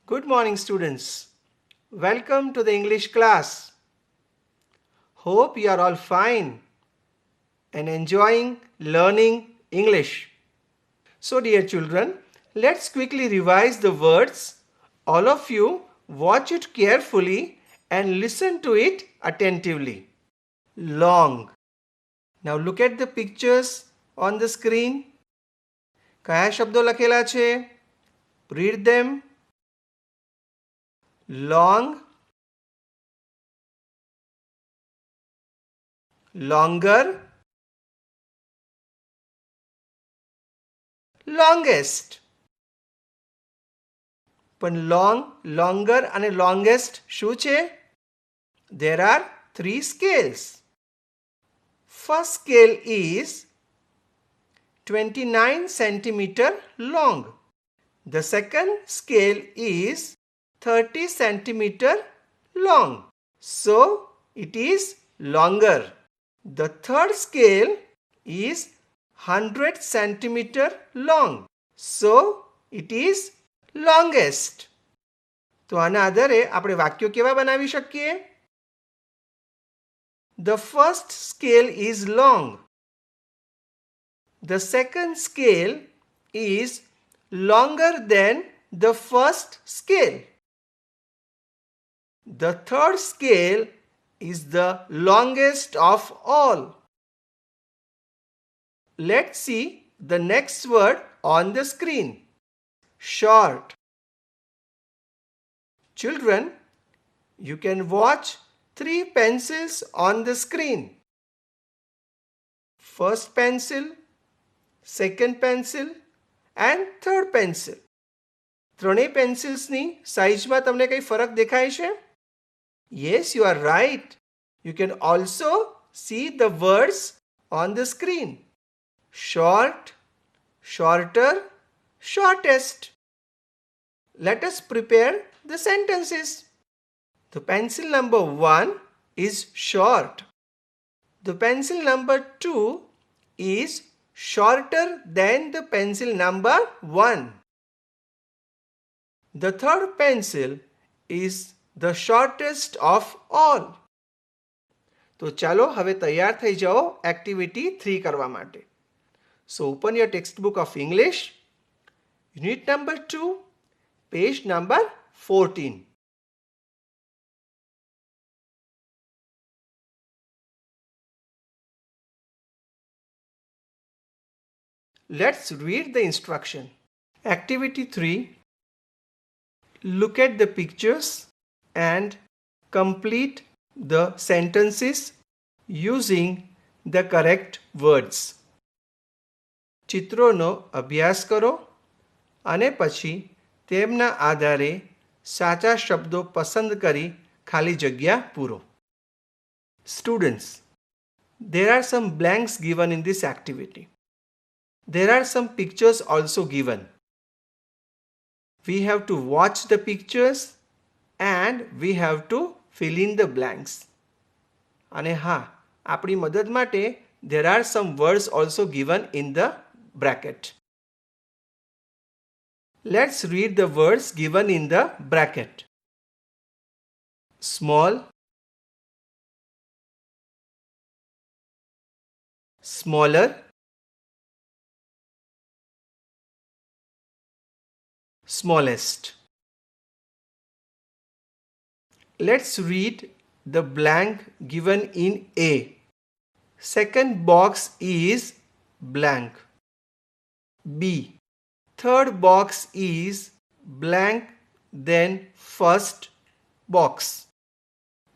Good morning, students. Welcome to the English class. Hope you are all fine and enjoying learning English. So, dear children, let's quickly revise the words. All of you watch it carefully and listen to it attentively. Long. Now look at the pictures on the screen. કયા શબ્દો લખેલા છે? Read them. Long, longer, longest. પણ long, longer અને longest શું છે? There are three scales. First scale is 29 centimeter long. The second scale is 30 centimeter long. So it is longer. The third scale is 100 centimeter long. So it is longest. તો આના આધારે આપણે વાક્યો કેવા બનાવી શકીએ? The first scale is long. The second scale is longer than the first scale. The third scale is the longest of all. Let's see the next word on the screen. Short. Children, you can watch three pencils on the screen. First pencil, second pencil and third pencil. ત્રણેય પેન્સિલ્સની સાઇઝમાં તમને કંઈ ફરક દેખાય છે? Yes, you are right. You can also see the words on the screen. Short, shorter, shortest. Let us prepare the sentences. The pencil number 1 is short. The pencil number 2 is shorter than the pencil number 1. The third pencil is the shortest of all. તો ચાલો હવે તૈયાર થઈ જાઓ activity 3 કરવા માટે. So open your textbook of English, unit number 2, page number 14. Let's read the instruction. Activity 3. Look at the pictures and complete the sentences using the correct words. ચિત્રોનો અભ્યાસ કરો અને પછી તેમના આધારે સાચા શબ્દો પસંદ કરી ખાલી જગ્યા પૂરો. Students, there are some blanks given in this activity. There are some pictures also given. We have to watch the pictures and we have to fill in the blanks. અને હા, આપણી મદદ માટે there are some words also given in the bracket. Let's read the words given in the bracket. Small, smaller, smallest. Let's read the blank given in A. Second box is blank. B. Third box is blank, then first box.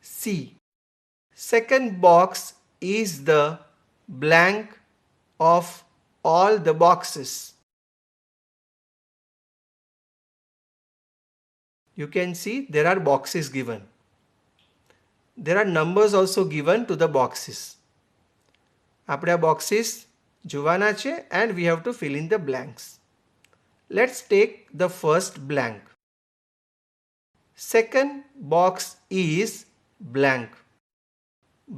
C. Second box is the blank of all the boxes. You can see there are boxes given. There are numbers also given to the boxes. આપણે આ boxes જોવાના છે and we have to fill in the blanks. Let's take the first blank. Second box is blank.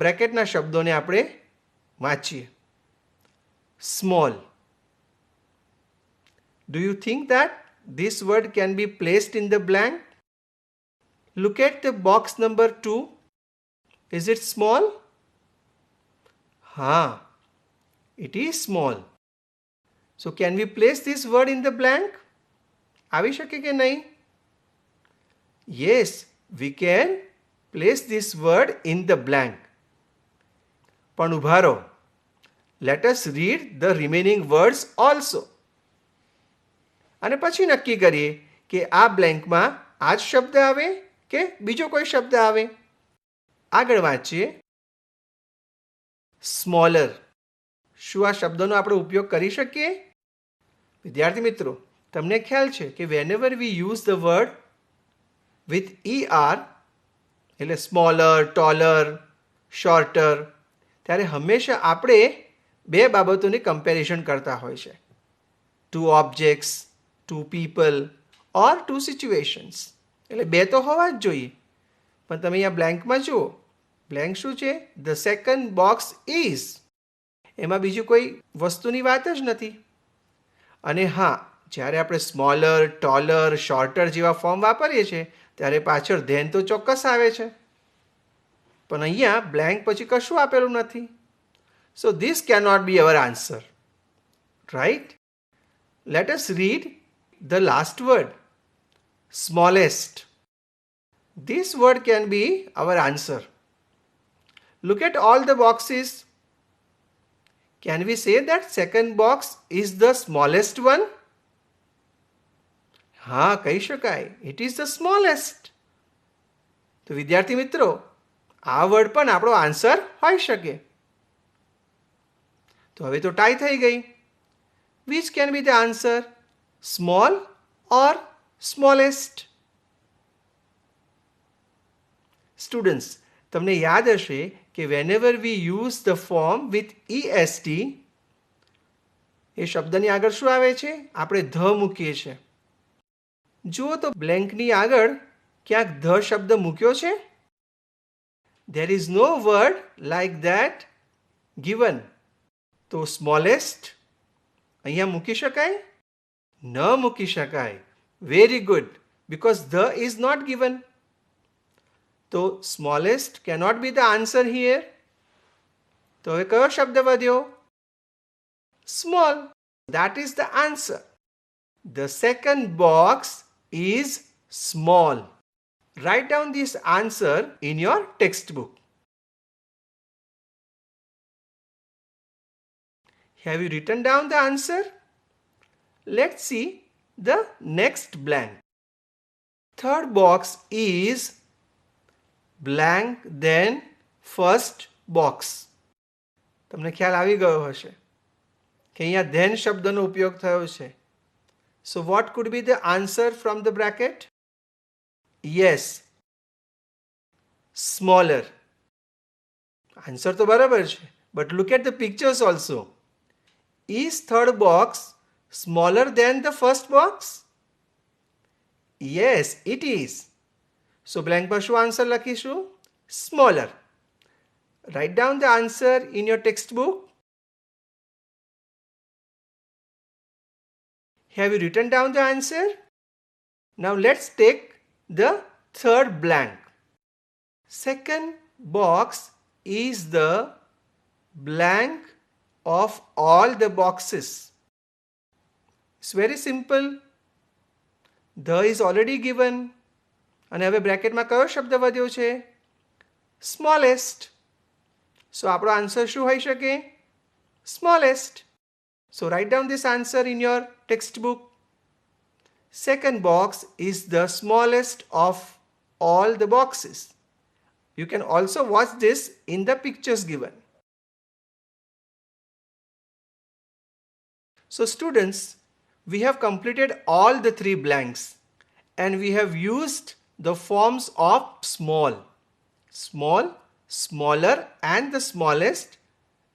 બ્રેકેટના શબ્દોને આપણે વાંચીએ. Small. Do you think that this word can be placed in the blank? Look at the box number 2. Is it small? Ha, it is small. So can we place this word in the blank? આવી શકે કે નહીં? Yes, we can place this word in the blank. પણ ઉભા રહો. Let us read the remaining words also. અને પછી નક્કી કરીએ કે આ બ્લેન્કમાં આ જ શબ્દ આવે કે બીજો કોઈ શબ્દ આવે. આગળ વાંચીએ. સ્મોલર. શું આ શબ્દનો આપણે ઉપયોગ કરી શકીએ? વિદ્યાર્થી મિત્રો, તમને ખ્યાલ છે કે whenever we use the word with ER, એટલે સ્મોલર, ટોલર, શોર્ટર, ત્યારે હંમેશા આપણે બે બાબતોની કમ્પેરિઝન કરતા હોય છે. ટુ ઓબ્જેક્ટ્સ, ટુ પીપલ ઓર ટુ સિચ્યુએશન્સ. એટલે બે તો હોવા જ જોઈએ. પણ તમે અહીંયા બ્લેન્કમાં જુઓ. બ્લેન્ક શું છે? The second box is. એમાં બીજું કોઈ વસ્તુની વાત જ નથી. અને હા, જ્યારે આપણે સ્મોલર, ટોલર, શોર્ટર જેવા ફોર્મ વાપરીએ છીએ ત્યારે પાછળ ધેન તો ચોક્કસ આવે છે. પણ અહીંયા બ્લેન્ક પછી કશું આપેલું નથી. So this cannot B hour answer, right? Let us read the last word, smallest. This word can be our answer. Look at all the boxes. Can we say that second box is the smallest one? હા, કહી શકાય. It is the smallest. તો વિદ્યાર્થી મિત્રો, આ word પણ આપણો answer હોઈ શકે. તો હવે તો ટાઈ થઈ ગઈ. Which can be the answer? Small or smallest? Students, તમને યાદ હશે કે whenever we use the form with EST, એ શબ્દની આગળ શું આવે છે? આપણે ધ મૂકીએ છીએ. જુઓ તો બ્લેન્કની આગળ ક્યાંક ધ શબ્દ મૂક્યો છે? There is no word like that given. તો smallest અહીંયા મૂકી શકાય? ન મૂકી શકાય. Very good, because the is not given. તો smallest cannot be the answer here. તો હવે કયો શબ્દ વધ્યો? Small. That is the answer. The second box is small. Write down this answer in your textbook. Have you written down the answer? Let's see the next blank. Third box is blank then first box. તમને ખ્યાલ આવી ગયો હશે કે અહીંયા then શબ્દનો ઉપયોગ થયો છે. So what could be the answer from the bracket? Yes, smaller. Answer તો બરાબર છે. But look at the pictures also. Is third box smaller than the first box? Yes, it is. So blank પર શું answer લખીશું? Smaller. Write down the answer in your textbook. Have you written down the answer? Now let's take the third blank. Second box is the blank of all the boxes. It's very simple. The is already given. અને હવે બ્રેકેટમાં કયો શબ્દ વધ્યો છે? Smallest. So આપણો answer શું હોઈ શકે? Smallest. So write down this answer in your textbook. Second box is the smallest of all the boxes. You can also watch this in the pictures given. So students, we have completed all the three blanks and we have used the forms of small, small, smaller and the smallest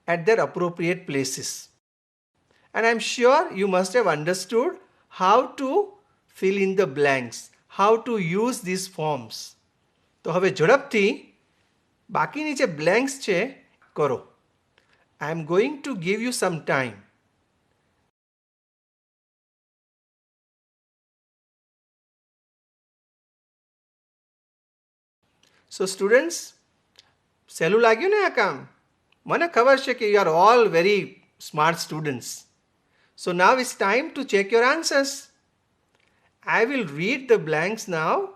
at their appropriate places. And I'm sure you must have understood how to fill in the blanks, how to use these forms. તો હવે ઝડપથી બાકીની જે blanks છે કરો. I am going to give you some time. So students, સહેલું લાગ્યું ને આ કામ? મને ખબર છે કે you are all very smart students. So now it's time to check your answers. I will read the blanks now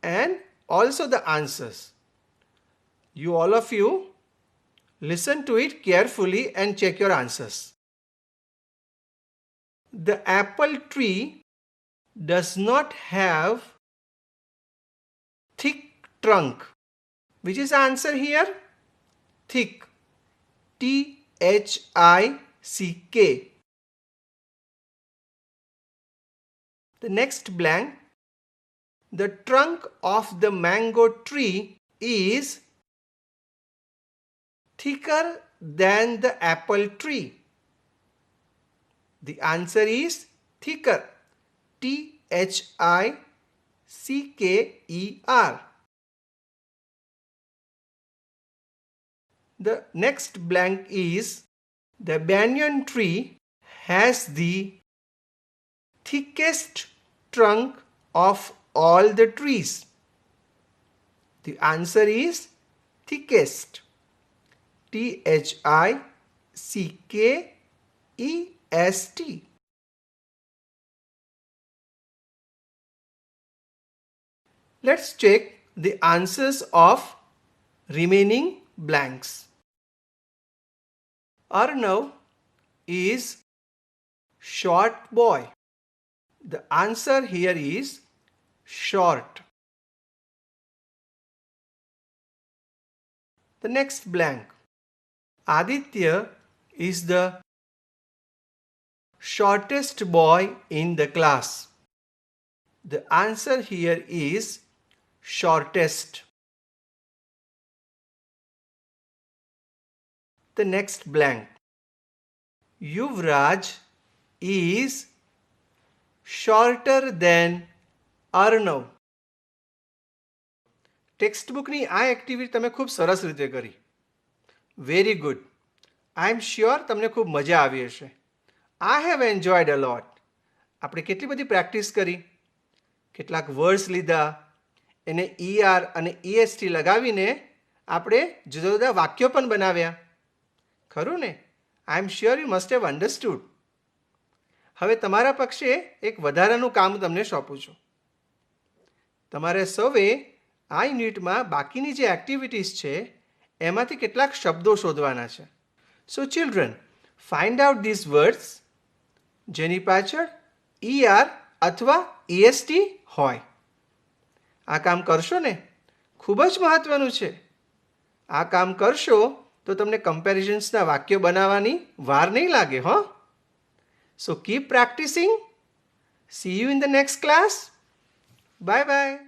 and also the answers. You all of you listen to it carefully and check your answers. The apple tree does not have thick trunk. Which is the answer here? Thick. Thick. The next blank. The trunk of the mango tree is thicker than the apple tree. The answer is thicker. Thicker. The next blank is the banyan tree has the thickest trunk of all the trees. The answer is thickest. Thickest. Let's check the answers of remaining blanks. Arnav is short boy. The answer here is short. The next blank. Aditya is the shortest boy in the class. The answer here is shortest. The next blank. Yuvraj is shorter than Arnav. Text બુકની આ activity તમે ખૂબ સરસ રીતે કરી. Very good. I am sure તમને ખૂબ મજા આવી હશે. I have enjoyed a lot. આપણે કેટલી બધી પ્રેક્ટિસ કરી, કેટલાક વર્ડ્સ લીધા, એને ER અને EST લગાવીને આપણે જુદા જુદા વાક્યો પણ બનાવ્યા. ખરું ને? I am sure you must have understood. હવે તમારા પક્ષે એક વધારાનું કામ તમને સોંપું છું. તમારે સૌએ આ યુનિટમાં બાકીની જે એક્ટિવિટીઝ છે એમાંથી કેટલાક શબ્દો શોધવાના છે. So children, find out these words જેની પાછળ ER અથવા EST હોય. આ કામ કરશો ને? ખૂબ જ મહત્વનું છે. આ કામ કરશો તો તમને કમ્પેરિઝન્સના વાક્યો બનાવવાની વાર નહીં લાગે. હો. So keep practicing. See you in the next class. Bye bye.